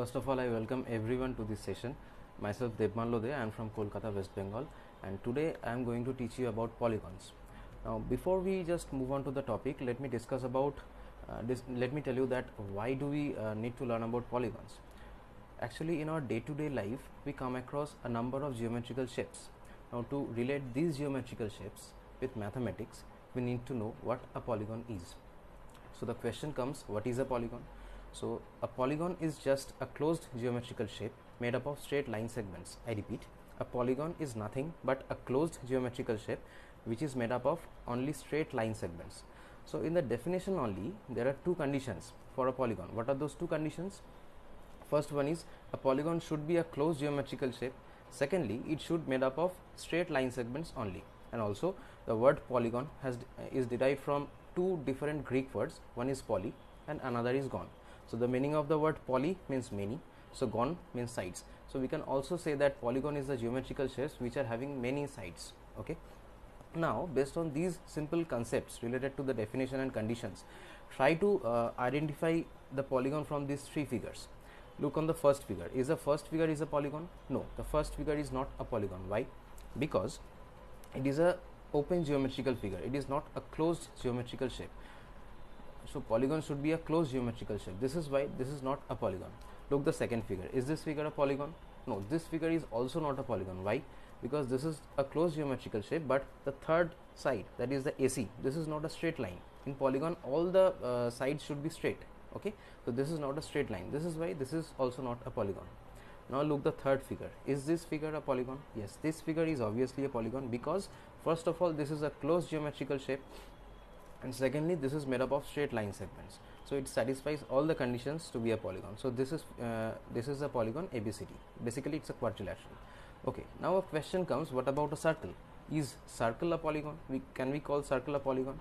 First of all, I welcome everyone to this session. Myself Debmalya, I am from Kolkata, West Bengal, and today I am going to teach you about polygons. Now, before we just move on to the topic, let me discuss about let me tell you that why do we need to learn about polygons. Actually, in our day-to-day life, we come across a number of geometrical shapes. Now, to relate these geometrical shapes with mathematics, we need to know what a polygon is. So the question comes, what is a polygon? So a polygon is just a closed geometrical shape made up of straight line segments. I repeat, a polygon is nothing but a closed geometrical shape which is made up of only straight line segments. So in the definition only, there are two conditions for a polygon. What are those two conditions? First one is a polygon should be a closed geometrical shape. Secondly, it should made up of straight line segments only. And also the word polygon is derived from two different Greek words. One is poly and another is gon. So the meaning of the word poly means many, so gon means sides. So we can also say that polygon is the geometrical shapes which are having many sides. Okay. Now, based on these simple concepts related to the definition and conditions, try to identify the polygon from these three figures. Look on the first figure. Is the first figure is a polygon? No, the first figure is not a polygon. Why? Because it is a open geometrical figure. It is not a closed geometrical shape. So polygon should be a closed geometrical shape. This is why this is not a polygon. Look the second figure. Is this figure a polygon? No, this figure is also not a polygon. Why? Because this is a closed geometrical shape, but the third side, that is the AC, this is not a straight line. In polygon, all the sides should be straight. Okay, so this is not a straight line. This is why this is also not a polygon. Now look the third figure. Is this figure a polygon? Yes, this figure is obviously a polygon because first of all, this is a closed geometrical shape, and secondly, this is made up of straight line segments. So it satisfies all the conditions to be a polygon. So this is a polygon ABCD. Basically, it's a quadrilateral. Okay. Now a question comes: what about a circle? Is circle a polygon? Can we call circle a polygon?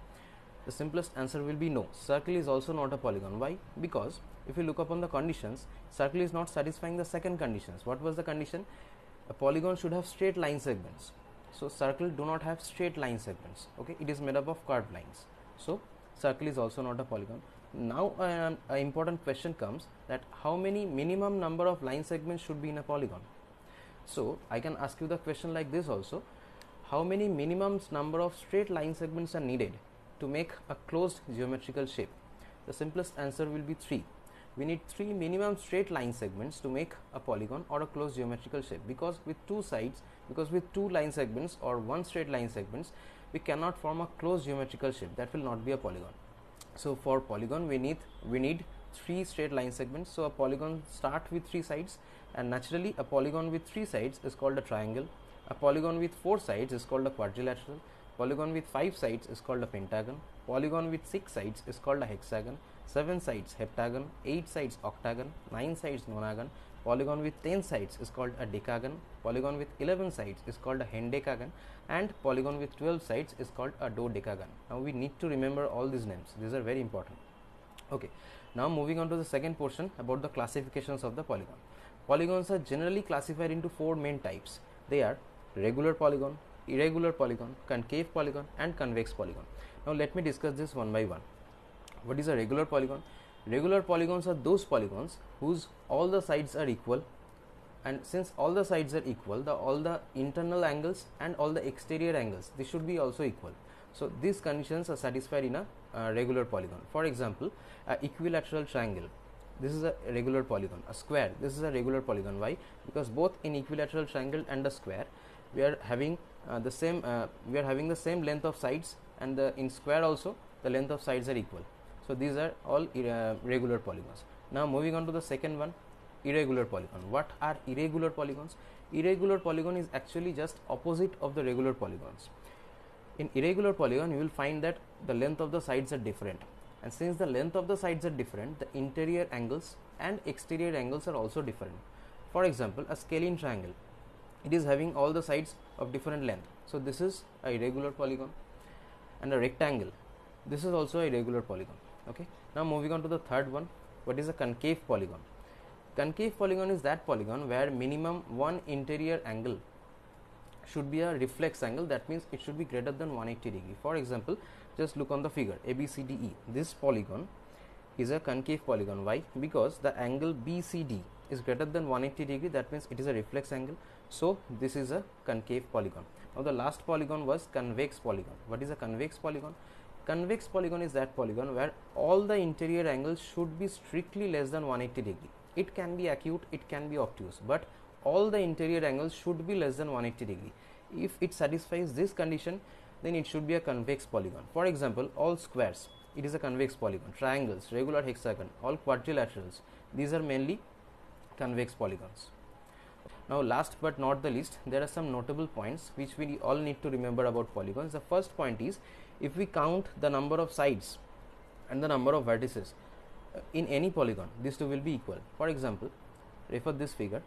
The simplest answer will be no. Circle is also not a polygon. Why? Because if you look upon the conditions, circle is not satisfying the second conditions. What was the condition? A polygon should have straight line segments. So circle do not have straight line segments. Okay, it is made up of curved lines. So circle is also not a polygon. Now an important question comes that how many minimum number of line segments should be in a polygon? So I can ask you the question like this also: how many minimum number of straight line segments are needed to make a closed geometrical shape? The simplest answer will be 3. We need 3 minimum straight line segments to make a polygon or a closed geometrical shape, because with with 2 line segments or 1 straight line segments, we cannot form a closed geometrical shape. That will not be a polygon. So for polygon, we need 3 straight line segments. So a polygon starts with 3 sides, and naturally a polygon with 3 sides is called a triangle. A polygon with 4 sides is called a quadrilateral. Polygon with 5 sides is called a pentagon. Polygon with 6 sides is called a hexagon. 7 sides heptagon. 8 sides octagon. 9 sides nonagon. Polygon with 10 sides is called a decagon. Polygon with 11 sides is called a hendecagon, and polygon with 12 sides is called a dodecagon. Now we need to remember all these names. These are very important. Okay, now moving on to the second portion about the classifications of the polygon. Polygons are generally classified into 4 main types. They are regular polygon, irregular polygon, concave polygon, and convex polygon. Now let me discuss this one by one. What is a regular polygon? Regular polygons are those polygons whose all the sides are equal, and since all the sides are equal, all the internal angles and all the exterior angles, they should be also equal. So these conditions are satisfied in a regular polygon. For example, a equilateral triangle, this is a regular polygon. A square, this is a regular polygon. Why? Because both in equilateral triangle and a square, we are having the same length of sides, and in square also the length of sides are equal. So these are all regular polygons. Now moving on to the second one, irregular polygon. What are irregular polygons? Irregular polygon is actually just opposite of the regular polygons. In irregular polygon, you will find that the length of the sides are different, and since the length of the sides are different, the interior angles and exterior angles are also different. For example, a scalene triangle, it is having all the sides of different length. So this is a irregular polygon. And a rectangle, this is also a irregular polygon. Okay. Now moving on to the third one. What is a concave polygon? Concave polygon is that polygon where minimum one interior angle should be a reflex angle. That means it should be greater than 180 degree. For example, just look on the figure ABCDE. This polygon is a concave polygon. Why? Because the angle BCD is greater than 180 degree, that means it is a reflex angle. So this is a concave polygon. Now the last polygon was convex polygon. What is a convex polygon? Convex polygon is that polygon where all the interior angles should be strictly less than 180 degree. It can be acute, it can be obtuse, but all the interior angles should be less than 180 degree. If it satisfies this condition, then it should be a convex polygon. For example, all squares, it is a convex polygon. Triangles, regular hexagon, all quadrilaterals, these are mainly convex polygons. Now last but not the least, there are some notable points which we all need to remember about polygons. The first point is, if we count the number of sides and the number of vertices in any polygon, these two will be equal. For example, refer this figure.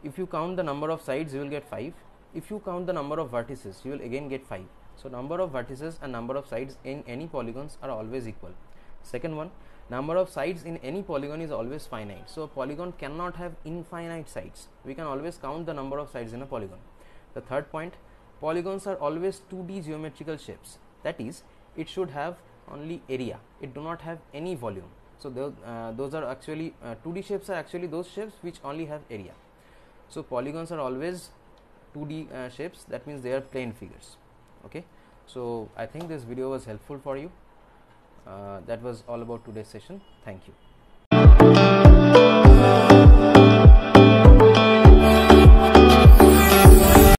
If you count the number of sides, you will get 5. If you count the number of vertices, you will again get 5. So number of vertices and number of sides in any polygons are always equal. Second one, number of sides in any polygon is always finite. So a polygon cannot have infinite sides. We can always count the number of sides in a polygon. The third point, polygons are always 2D geometrical shapes. That is, it should have only area. It do not have any volume. So those are actually 2D shapes are actually those shapes which only have area. So polygons are always 2D shapes. That means they are plane figures. Okay. So I think this video was helpful for you. That was all about today's session. Thank you.